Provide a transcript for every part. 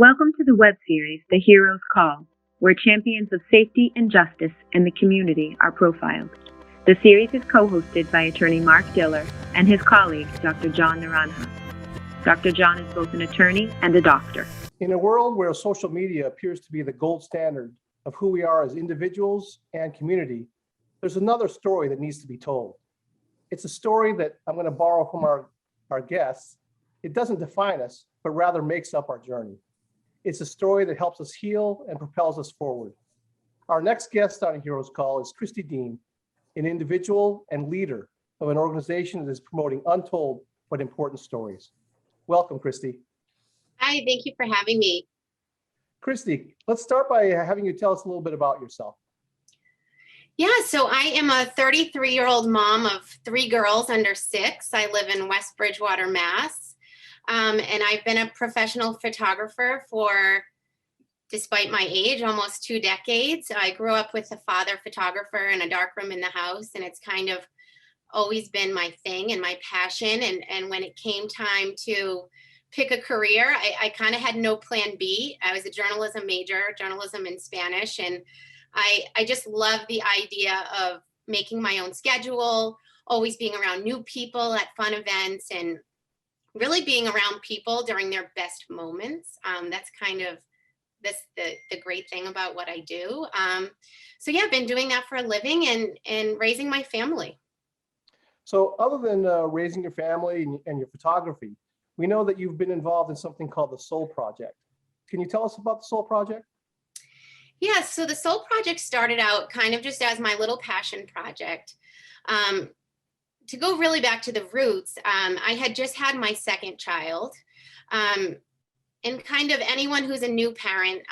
Welcome to the web series, The Hero's Call, where champions of safety and justice in the community are profiled. The series is co-hosted by attorney Mark Diller and his colleague, Dr. John Naranha. Dr. John is both an attorney and a doctor. In a world where social media appears to be the gold standard of who we are as individuals and community, there's another story that needs to be told. It's a story that I'm going to borrow from our guests. It doesn't define us, but rather makes up our journey. It's a story that helps us heal and propels us forward. Our next guest on A Hero's Call is Kristie Dean, an individual and leader of an organization that is promoting untold but important stories. Welcome, Kristie. Hi, thank you for having me. Kristie, let's start by having you tell us a little bit about yourself. Yeah, so I am a 33-year-old mom of 3 girls under 6. I live in West Bridgewater, Mass. And I've been a professional photographer for, despite my age, almost 2 decades. I grew up with a father photographer and a darkroom in the house, and it's kind of always been my thing and my passion. And when it came time to pick a career, I kind of had no plan B. I was a journalism major, journalism in Spanish, and I just love the idea of making my own schedule, always being around new people at fun events, and really being around people during their best moments. That's kind of the great thing about what I do. So yeah, I've been doing that for a living and raising my family. So other than raising your family and your photography, we know that you've been involved in something called the Soul Project. Can you tell us about the Soul Project? Yeah, so the Soul Project started out kind of just as my little passion project. To go really back to the roots, I had just had my second child. And kind of anyone who's a new parent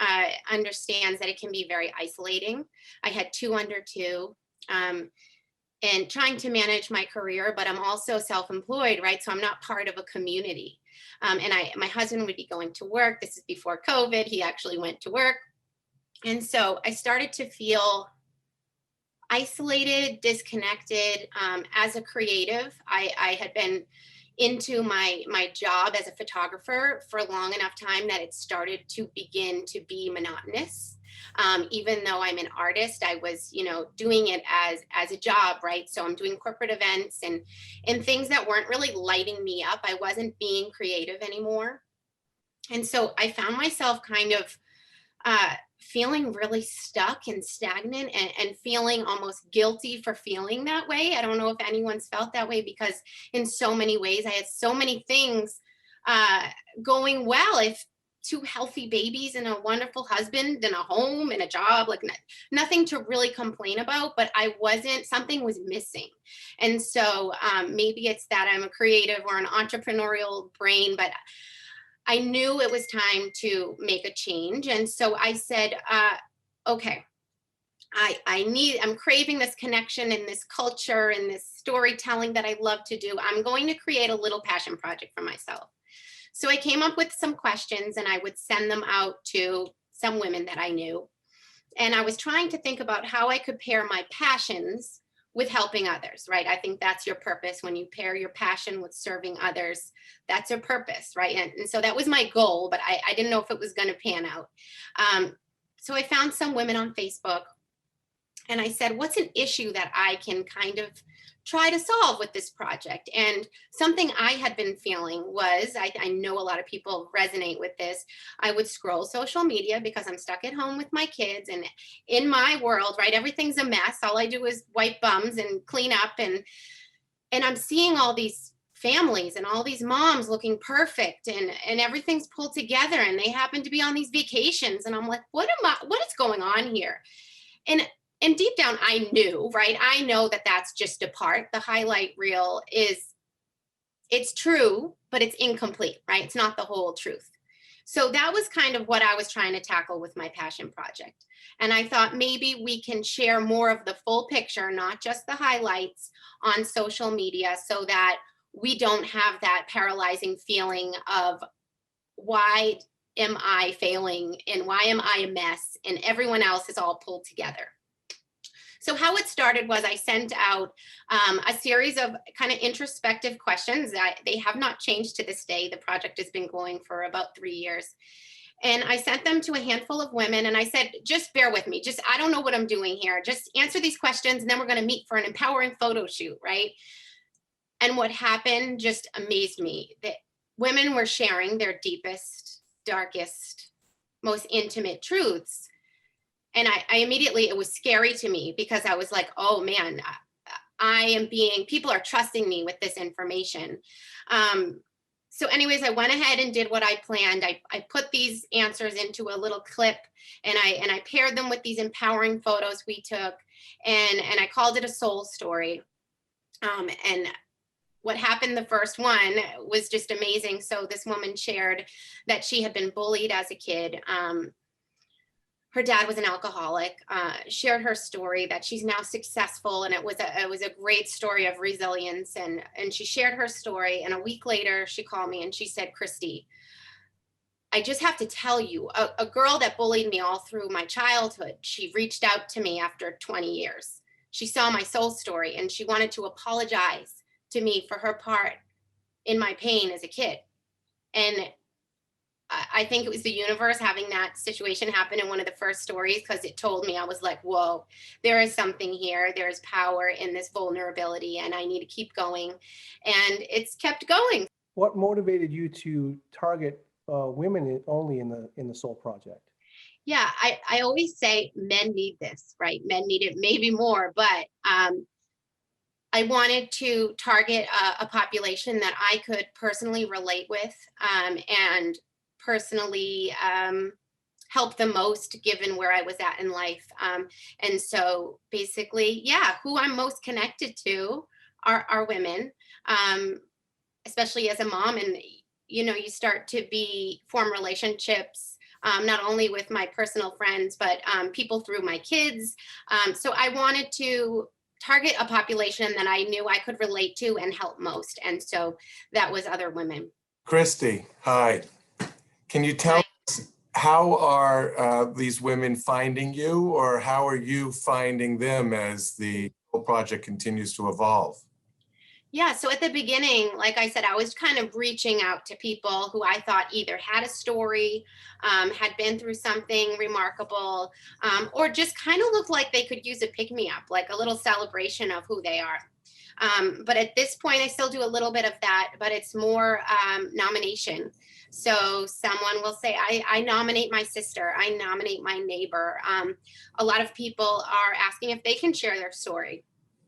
understands that it can be very isolating. I had 2 under 2 and trying to manage my career, but I'm also self-employed, right? So I'm not part of a community. And my husband would be going to work. This is before COVID. He actually went to work. And so I started to feel isolated, disconnected. As a creative, I had been into my job as a photographer for a long enough time that it started to begin to be monotonous. Even though I'm an artist, I was, doing it as a job, right? So I'm doing corporate events and things that weren't really lighting me up. I wasn't being creative anymore. And so I found myself kind of feeling really stuck and stagnant and feeling almost guilty for feeling that way. I don't know if anyone's felt that way, because in so many ways I had so many things going well. If 2 healthy babies and a wonderful husband and a home and a job, like nothing to really complain about, but something was missing. And so maybe it's that I'm a creative or an entrepreneurial brain, but I knew it was time to make a change. And so I said, okay, I'm craving this connection and this culture and this storytelling that I love to do. I'm going to create a little passion project for myself. So I came up with some questions and I would send them out to some women that I knew. And I was trying to think about how I could pair my passions with helping others, right? I think that's your purpose. When you pair your passion with serving others, that's your purpose, right? And so that was my goal, but I didn't know if it was going to pan out. So I found some women on Facebook and I said, what's an issue that I can kind of try to solve with this project? And something I had been feeling was, I know a lot of people resonate with this. I would scroll social media because I'm stuck at home with my kids, and in my world, right, everything's a mess. All I do is wipe bums and clean up, and I'm seeing all these families and all these moms looking perfect and everything's pulled together, and they happen to be on these vacations, and I'm like, what is going on here? And deep down, I knew, right? I know that that's just a part. The highlight reel it's true, but it's incomplete, right? It's not the whole truth. So that was kind of what I was trying to tackle with my passion project. And I thought maybe we can share more of the full picture, not just the highlights, on social media, so that we don't have that paralyzing feeling of why am I failing and why am I a mess and everyone else is all pulled together. So how it started was I sent out a series of kind of introspective questions that they have not changed to this day. The project has been going for about 3 years. And I sent them to a handful of women and I said, just bear with me. Just, I don't know what I'm doing here. Just answer these questions and then we're going to meet for an empowering photo shoot, right? And what happened just amazed me, that women were sharing their deepest, darkest, most intimate truths. And I immediately, it was scary to me because I was like, oh man, people are trusting me with this information. So anyways, I went ahead and did what I planned. I put these answers into a little clip and I paired them with these empowering photos we took, and I called it a soul story. And what happened the first one was just amazing. So this woman shared that she had been bullied as a kid. Her dad was an alcoholic, shared her story that she's now successful. And it was a great story of resilience. And she shared her story. And a week later, she called me and she said, Kristie, I just have to tell you, a girl that bullied me all through my childhood, she reached out to me after 20 years. She saw my soul story and she wanted to apologize to me for her part in my pain as a kid. And I think it was the universe having that situation happen in one of the first stories, because it told me, I was like, whoa, there is something here. There's power in this vulnerability and I need to keep going. And it's kept going. What motivated you to target women only in the Soul Project? Yeah, I always say men need this, right? Men need it maybe more, but I wanted to target a population that I could personally relate with and personally help the most, given where I was at in life. And so basically, yeah, who I'm most connected to are women, especially as a mom. And, you know, you start to form relationships, not only with my personal friends, but people through my kids. So I wanted to target a population that I knew I could relate to and help most. And so that was other women. Kristie, hi. Can you tell us, how are these women finding you, or how are you finding them as the whole project continues to evolve? Yeah, so at the beginning, like I said, I was kind of reaching out to people who I thought either had a story, had been through something remarkable, or just kind of looked like they could use a pick-me-up, like a little celebration of who they are. But at this point, I still do a little bit of that, but it's more nomination. So someone will say, I nominate my sister, I nominate my neighbor. A lot of people are asking if they can share their story.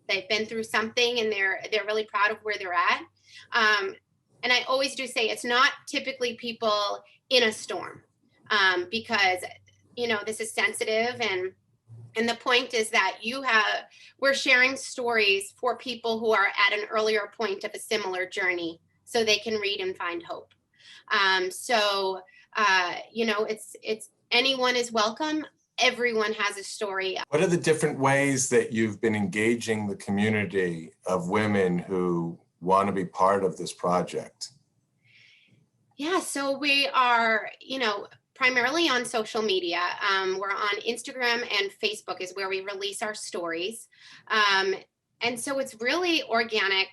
They've been through something and they're really proud of where they're at. And I always do say it's not typically people in a storm, because, you know, this is sensitive, and the point is that we're sharing stories for people who are at an earlier point of a similar journey, so they can read and find hope. You know, it's anyone is welcome. Everyone has a story. What are the different ways that you've been engaging the community of women who want to be part of this project? Yeah, so we are, you know, primarily on social media. We're on Instagram and Facebook is where we release our stories. And so it's really organic.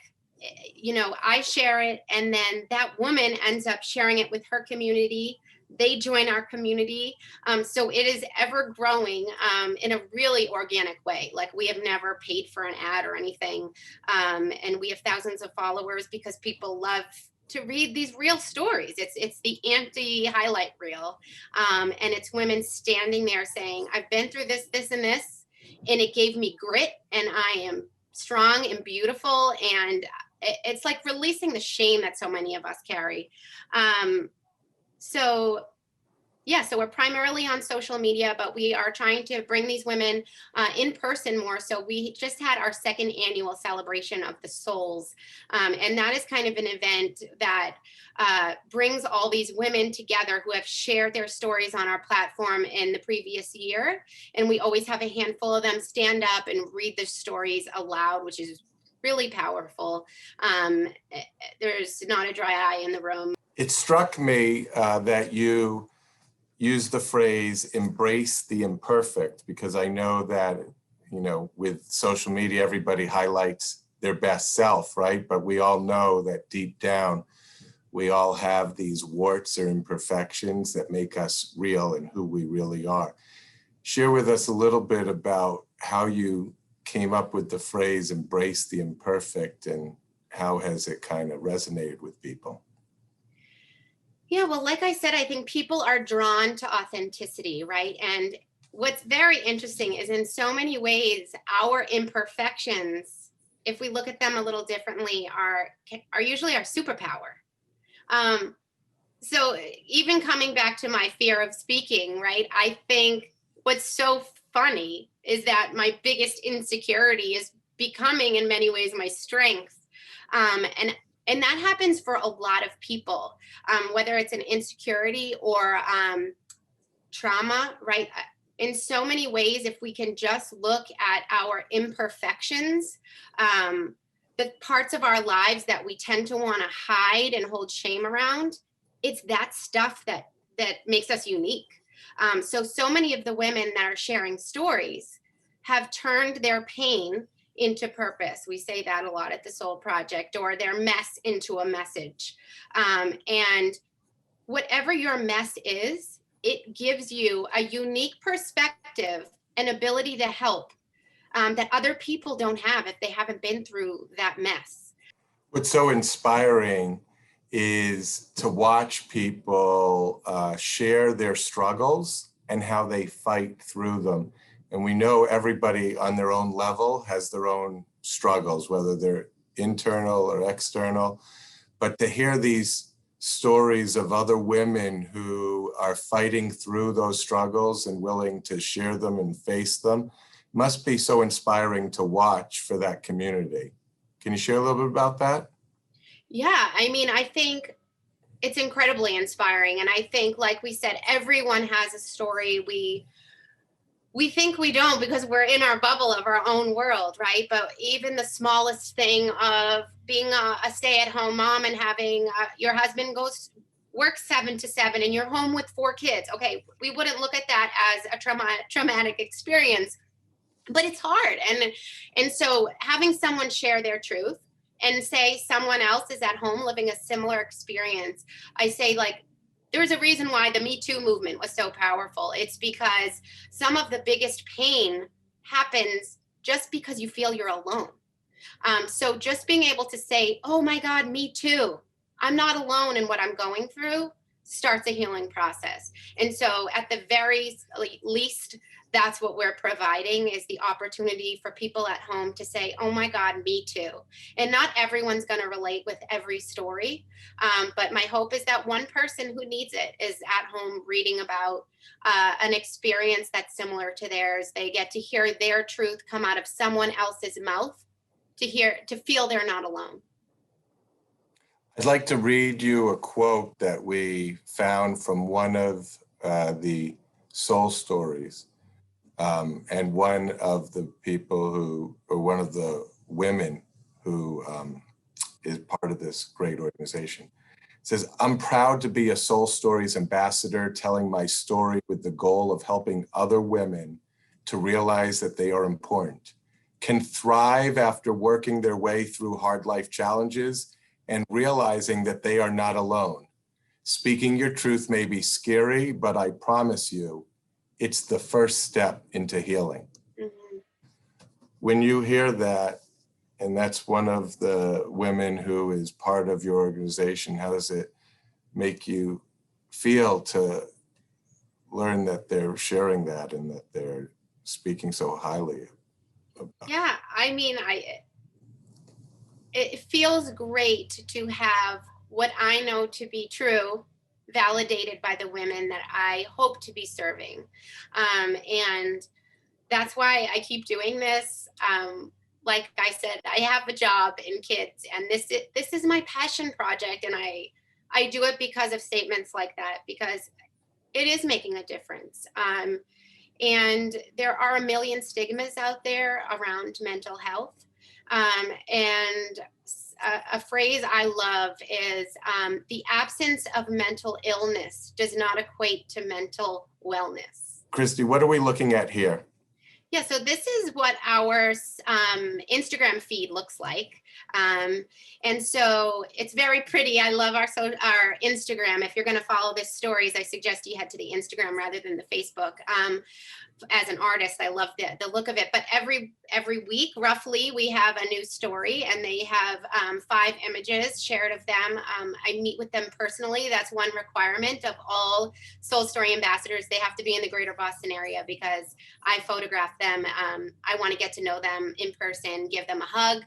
You know, I share it and then that woman ends up sharing it with her community. They join our community. So it is ever growing in a really organic way. Like, we have never paid for an ad or anything. And we have thousands of followers because people love to read these real stories. It's the anti-highlight reel. And it's women standing there saying, I've been through this, this, and this, and it gave me grit, and I am strong and beautiful. And it's like releasing the shame that so many of us carry. So we're primarily on social media, but we are trying to bring these women in person more. So we just had our second annual celebration of the souls. And that is kind of an event that brings all these women together who have shared their stories on our platform in the previous year. And we always have a handful of them stand up and read the stories aloud, which is really powerful. There's not a dry eye in the room. It struck me that you use the phrase embrace the imperfect, because I know that, you know, with social media, everybody highlights their best self, right? But we all know that deep down, we all have these warts or imperfections that make us real and who we really are. Share with us a little bit about how you came up with the phrase, embrace the imperfect, and how has it kind of resonated with people? Yeah, well, like I said, I think people are drawn to authenticity, right? And what's very interesting is in so many ways, our imperfections, if we look at them a little differently, are usually our superpower. So even coming back to my fear of speaking, right? I think what's so funny is that my biggest insecurity is becoming in many ways my strength. And that happens for a lot of people, whether it's an insecurity or trauma, right? In so many ways, if we can just look at our imperfections, the parts of our lives that we tend to want to hide and hold shame around, it's that stuff that makes us unique. So many of the women that are sharing stories have turned their pain into purpose. We say that a lot at the Soul Project, or their mess into a message. And whatever your mess is, it gives you a unique perspective and ability to help that other people don't have if they haven't been through that mess. What's so inspiring is to watch people share their struggles and how they fight through them. And we know everybody on their own level has their own struggles, whether they're internal or external. But to hear these stories of other women who are fighting through those struggles and willing to share them and face them must be so inspiring to watch for that community. Can you share a little bit about that? Yeah, I mean, I think it's incredibly inspiring. And I think, like we said, everyone has a story. We think we don't because we're in our bubble of our own world, right? But even the smallest thing of being a stay-at-home mom and having your husband goes work 7 to 7 and you're home with 4 kids. Okay, we wouldn't look at that as a traumatic experience, but it's hard. And so having someone share their truth and say someone else is at home living a similar experience, I say, like, there's a reason why the Me Too movement was so powerful. It's because some of the biggest pain happens just because you feel you're alone. So just being able to say, oh my God, me too, I'm not alone in what I'm going through, starts a healing process. And so at the very least, that's what we're providing, is the opportunity for people at home to say, oh my God, me too. And not everyone's going to relate with every story. But my hope is that one person who needs it is at home reading about an experience that's similar to theirs. They get to hear their truth come out of someone else's mouth, to feel they're not alone. I'd like to read you a quote that we found from one of the soul stories. And one of the people one of the women who is part of this great organization says, I'm proud to be a Soul Stories ambassador, telling my story with the goal of helping other women to realize that they are important, can thrive after working their way through hard life challenges and realizing that they are not alone. Speaking your truth may be scary, but I promise you, it's the first step into healing. Mm-hmm. When you hear that, and that's one of the women who is part of your organization, how does it make you feel to learn that they're sharing that and that they're speaking so highly about? Yeah, I mean, it feels great to have what I know to be true validated by the women that I hope to be serving. And that's why I keep doing this. Like I said, I have a job in kids, and this is my passion project. And I do it because of statements like that, because it is making a difference. And there are a million stigmas out there around mental health. And a phrase I love is the absence of mental illness does not equate to mental wellness. Kristie, what are we looking at here? Yeah, so this is what our Instagram feed looks like. And so it's very pretty. I love our Instagram. If you're going to follow this stories, I suggest you head to the Instagram rather than the Facebook. As an artist, I love the look of it. But every week, roughly, we have a new story, and they have 5 images shared of them. I meet with them personally. That's one requirement of all Soul Story ambassadors. They have to be in the greater Boston area because I photograph them. I want to get to know them in person, give them a hug.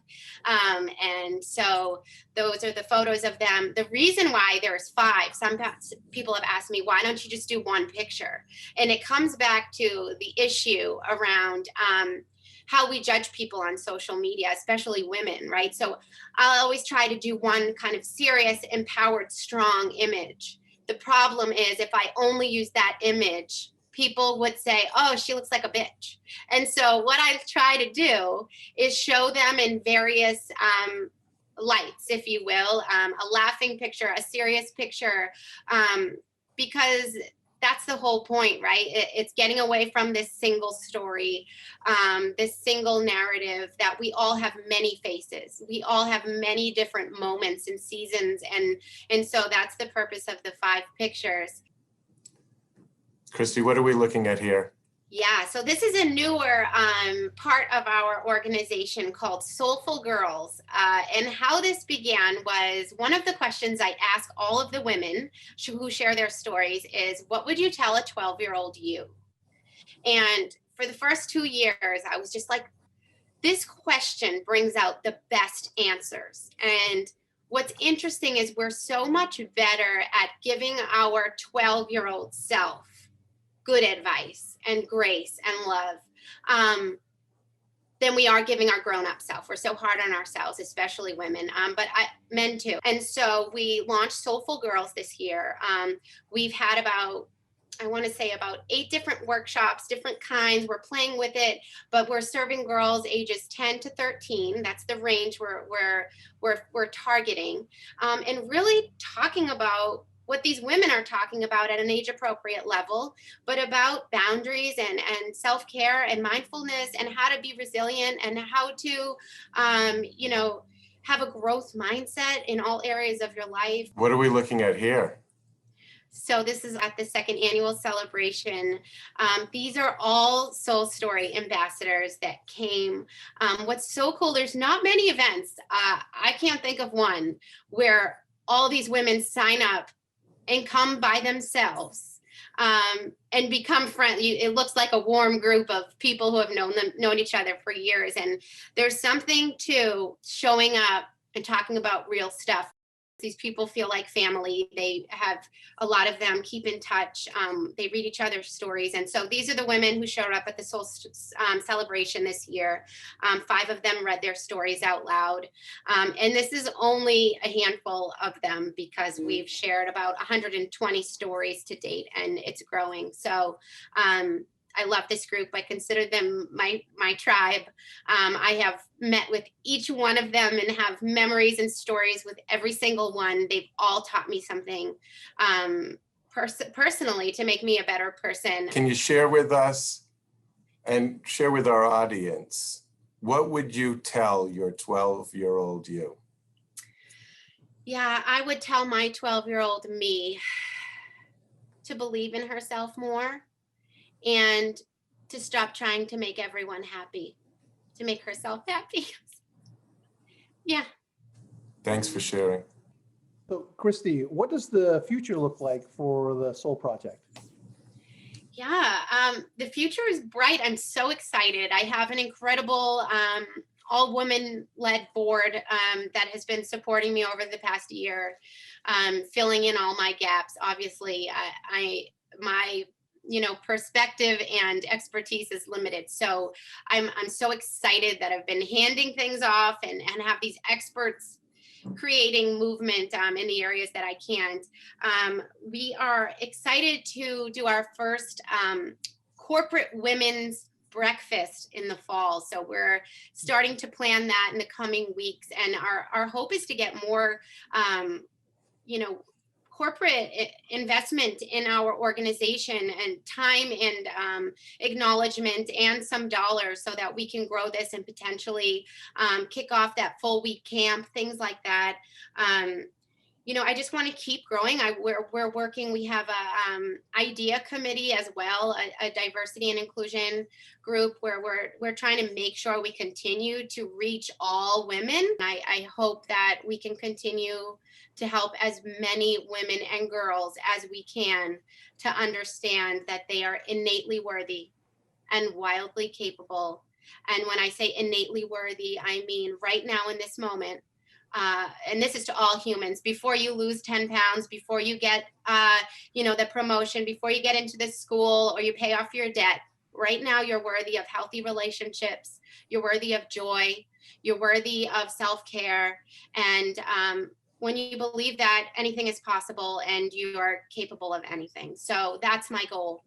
And so those are the photos of them. The reason why there's 5, some people have asked me, why don't you just do one picture? And it comes back to the issue around how we judge people on social media, especially women, right? So I'll always try to do one kind of serious, empowered, strong image. The problem is if I only use that image, people would say, oh, she looks like a bitch. And so what I try to do is show them in various lights, if you will, a laughing picture, a serious picture, because that's the whole point, right? It's getting away from this single story, this single narrative that we all have many faces. We all have many different moments and seasons. And so that's the purpose of the 5 pictures. Kristie, what are we looking at here? Yeah, so this is a newer part of our organization called Soulful Girls. And how this began was one of the questions I ask all of the women who share their stories is, what would you tell a 12-year-old you? And for the first 2 years, I was just like, this question brings out the best answers. And what's interesting is we're so much better at giving our 12-year-old self good advice and grace and love than we are giving our grown-up self. We're so hard on ourselves, especially women, but men too. And so we launched Soulful Girls this year. We've had about 8 different workshops, different kinds. We're playing with it, but we're serving girls ages 10 to 13. That's the range we're targeting, and really talking about what these women are talking about at an age appropriate level, but about boundaries and self-care and mindfulness and how to be resilient and how to, have a growth mindset in all areas of your life. What are we looking at here? So this is at the 2nd annual celebration. These are all Soul Story ambassadors that came. What's so cool, there's not many events. I can't think of one where all these women sign up and come by themselves and become friends. It looks like a warm group of people who have known each other for years. And there's something to showing up and talking about real stuff. These people feel like family. They have, a lot of them keep in touch. They read each other's stories. And so these are the women who showed up at the Soul celebration this year. 5 of them read their stories out loud. And this is only a handful of them because we've shared about 120 stories to date, and it's growing. So I love this group. I consider them my tribe. I have met with each one of them and have memories and stories with every single one. They've all taught me something personally to make me a better person. Can you share with us and share with our audience, what would you tell your 12-year-old you? Yeah, I would tell my 12-year-old me to believe in herself more, and to stop trying to make everyone happy, to make herself happy. Yeah. Thanks for sharing. So, Kristie, what does the future look like for the Soul Project? Yeah, the future is bright. I'm so excited. I have an incredible all women-led board that has been supporting me over the past year, filling in all my gaps. Obviously, my perspective and expertise is limited. So I'm so excited that I've been handing things off and have these experts creating movement in the areas that I can't. We are excited to do our first corporate women's breakfast in the fall. So we're starting to plan that in the coming weeks. And our hope is to get more, corporate investment in our organization and time and acknowledgement and some dollars so that we can grow this and potentially kick off that full week camp, things like that. I just want to keep growing. We're working. We have a idea committee as well, a diversity and inclusion group where we're trying to make sure we continue to reach all women. I hope that we can continue to help as many women and girls as we can to understand that they are innately worthy and wildly capable. And when I say innately worthy, I mean right now in this moment. And this is to all humans, before you lose 10 pounds, before you get, the promotion, before you get into this school or you pay off your debt, right now you're worthy of healthy relationships. You're worthy of joy. You're worthy of self-care. And when you believe that, anything is possible and you are capable of anything. So that's my goal.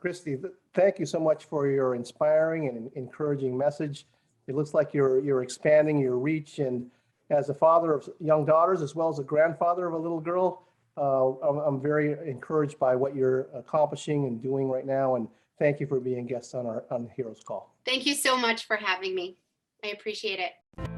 Kristie, thank you so much for your inspiring and encouraging message. It looks like you're expanding your reach, and as a father of young daughters, as well as a grandfather of a little girl, I'm very encouraged by what you're accomplishing and doing right now. And thank you for being a guest on Heroes Call. Thank you so much for having me. I appreciate it.